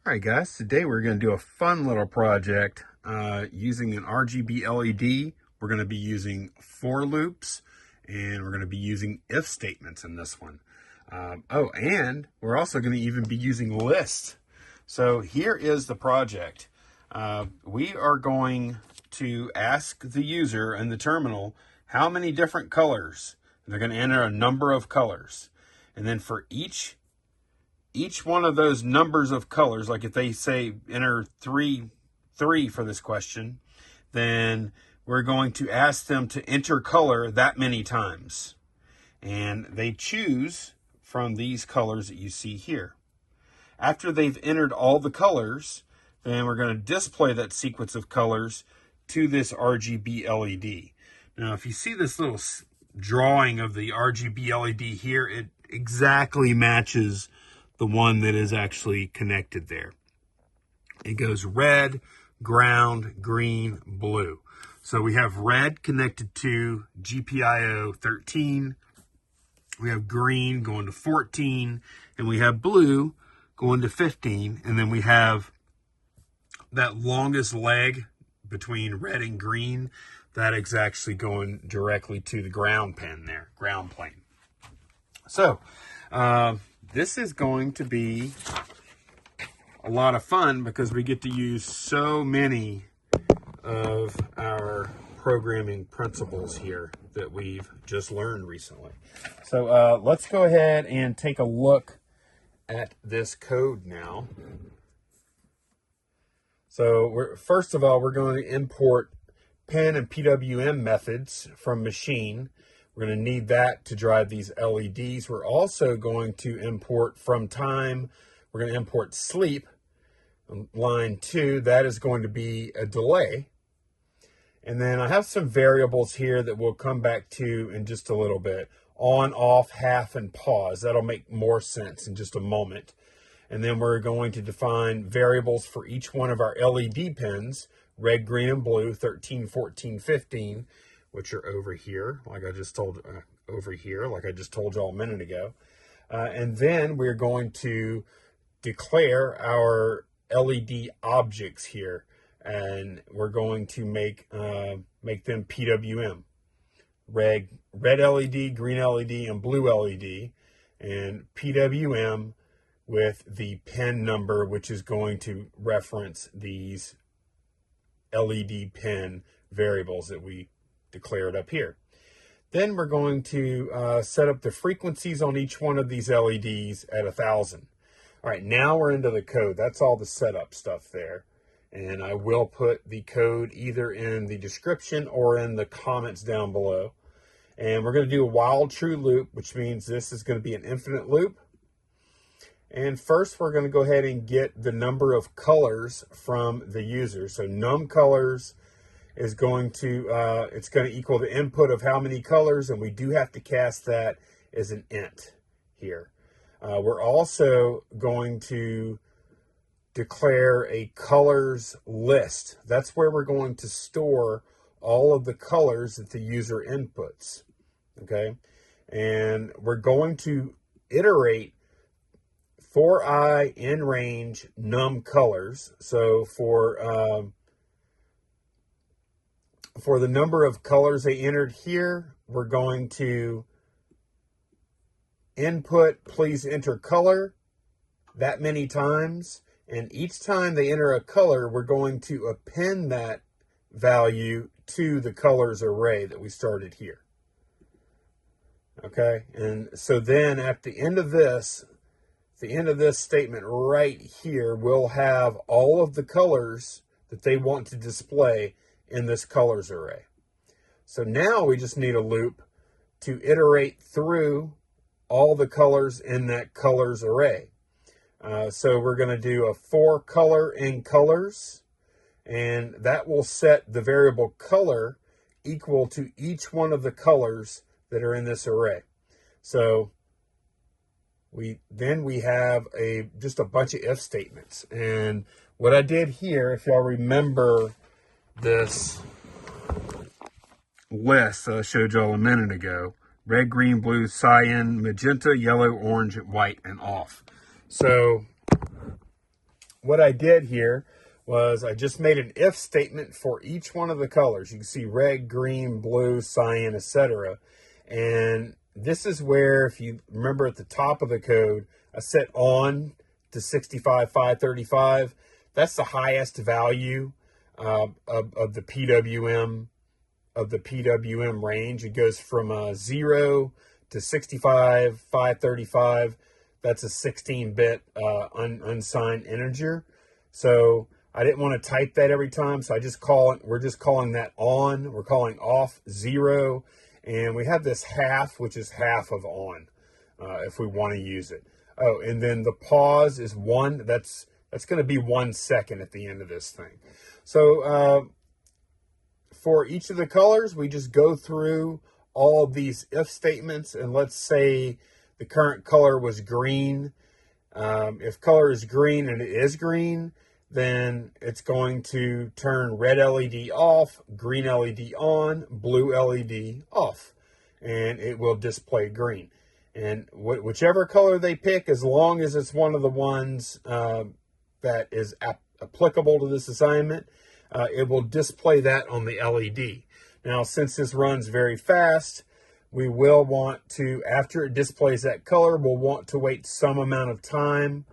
Alright guys, today we're going to do a fun little project using an RGB LED. We're going to be using for loops and we're going to be using if statements in this one. And we're also going to even be using lists. So here is the project. We are going to ask the user in the terminal how many different colors. They're going to enter a number of colors. And then for each one of those numbers of colors, like if they say enter three for this question, then we're going to ask them to enter color that many times. And they choose from these colors that you see here. After they've entered all the colors, then we're going to display that sequence of colors to this RGB LED. Now, if you see this little drawing of the RGB LED here, it exactly matches the one that is actually connected there. It goes red, ground, green, blue. So we have red connected to GPIO 13. We have green going to 14. And we have blue going to 15. And then we have that longest leg between red and green. That is actually going directly to the ground pin there, ground plane. So, this is going to be a lot of fun because we get to use so many of our programming principles here that we've just learned recently. So let's go ahead and take a look at this code now. So first of all, we're going to import Pin and PWM methods from machine. We're going to need that to drive these LEDs. We're also going to import from time. We're going to import sleep, line 2. That is going to be a delay. And then I have some variables here that we'll come back to in just a little bit. On, off, half, and pause. That'll make more sense in just a moment. And then we're going to define variables for each one of our LED pins, red, green, and blue, 13, 14, 15. Which are over here, like I just told y'all a minute ago. And then we're going to declare our LED objects here, and we're going to make them PWM. Red LED, green LED, and blue LED, and PWM with the pin number, which is going to reference these LED pin variables that we declared up here. Then we're going to set up the frequencies on each one of these LEDs at 1,000. All right, now we're into the code. That's all the setup stuff there. And I will put the code either in the description or in the comments down below. And we're going to do a while true loop, which means this is going to be an infinite loop. And first, we're going to go ahead and get the number of colors from the user. So numColors is going to, it's going to equal the input of how many colors, and we do have to cast that as an int here. We're also going to declare a colors list. That's where we're going to store all of the colors that the user inputs, okay? And we're going to iterate for I in range numColors. So for the number of colors they entered here, we're going to input, please enter color that many times. And each time they enter a color, we're going to append that value to the colors array that we started here. Okay, and so then at the end of this statement right here, we'll have all of the colors that they want to display in this colors array. So now we just need a loop to iterate through all the colors in that colors array. So we're going to do a for color in colors, and that will set the variable color equal to each one of the colors that are in this array. So we have just a bunch of if statements. And what I did here, if y'all remember this list that I showed y'all a minute ago, red, green, blue, cyan, magenta, yellow, orange, white, and off. So what I did here was I just made an if statement for each one of the colors. You can see red, green, blue, cyan, etc. And this is where, if you remember at the top of the code, I set on to 65,535. That's the highest value of the PWM range. It goes from 0 to 65,535. That's a 16-bit unsigned integer. So I didn't want to type that every time, so we're just calling that on. We're calling off 0, and we have this half, which is half of on, if we want to use it. Oh, and then the pause is 1. That's going to be 1 second at the end of this thing. So for each of the colors, we just go through all of these if statements, and let's say the current color was green. If color is green and it is green, then it's going to turn red LED off, green LED on, blue LED off, and it will display green. And whichever color they pick, as long as it's one of the ones that is applicable to this assignment, it will display that on the LED. Now, since this runs very fast, we will want to, after it displays that color, we'll want to wait some amount of time.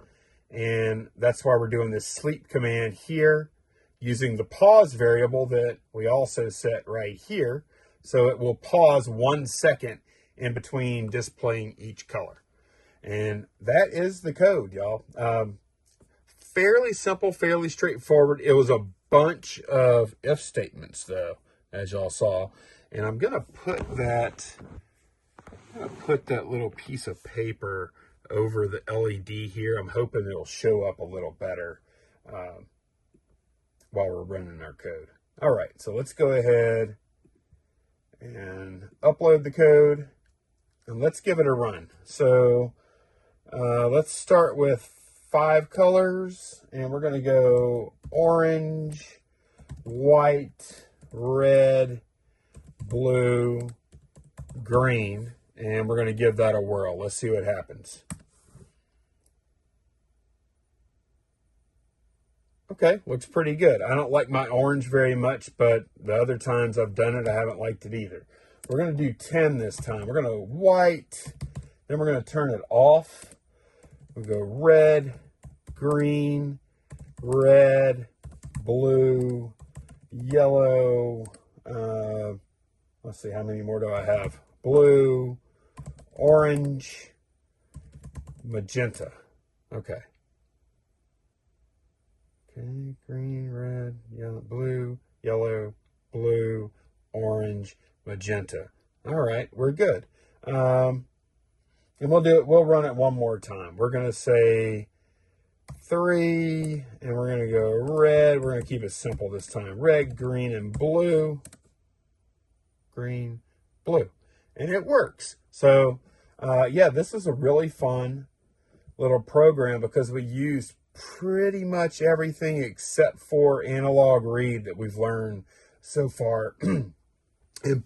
And that's why we're doing this sleep command here, using the pause variable that we also set right here. So it will pause 1 second in between displaying each color. And that is the code, y'all. Fairly simple, fairly straightforward. It was a bunch of if statements, though, as y'all saw. And I'm going to put that little piece of paper over the LED here. I'm hoping it'll show up a little better while we're running our code. All right, so let's go ahead and upload the code, and let's give it a run. So let's start with 5 colors, and we're going to go orange, white, red, blue, green, and we're going to give that a whirl. Let's see what happens. Okay, looks pretty good. I don't like my orange very much, but the other times I've done it, I haven't liked it either. We're going to do 10 this time. We're going to white, then we're going to turn it off. We'll go red, green, red, blue, yellow. Let's see, how many more do I have? Blue, orange, magenta. Okay. Okay, green, red, yellow, blue, orange, magenta. All right, we're good. And we'll run it one more time. We're going to say 3, and we're going to go red. We're going to keep it simple this time. Red, green, and blue. Green, blue. And it works. So, yeah, this is a really fun little program because we used pretty much everything except for analog read that we've learned so far in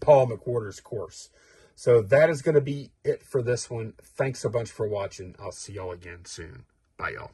Paul McWhorter's course. So that is going to be it for this one. Thanks a bunch for watching. I'll see y'all again soon. Bye, y'all.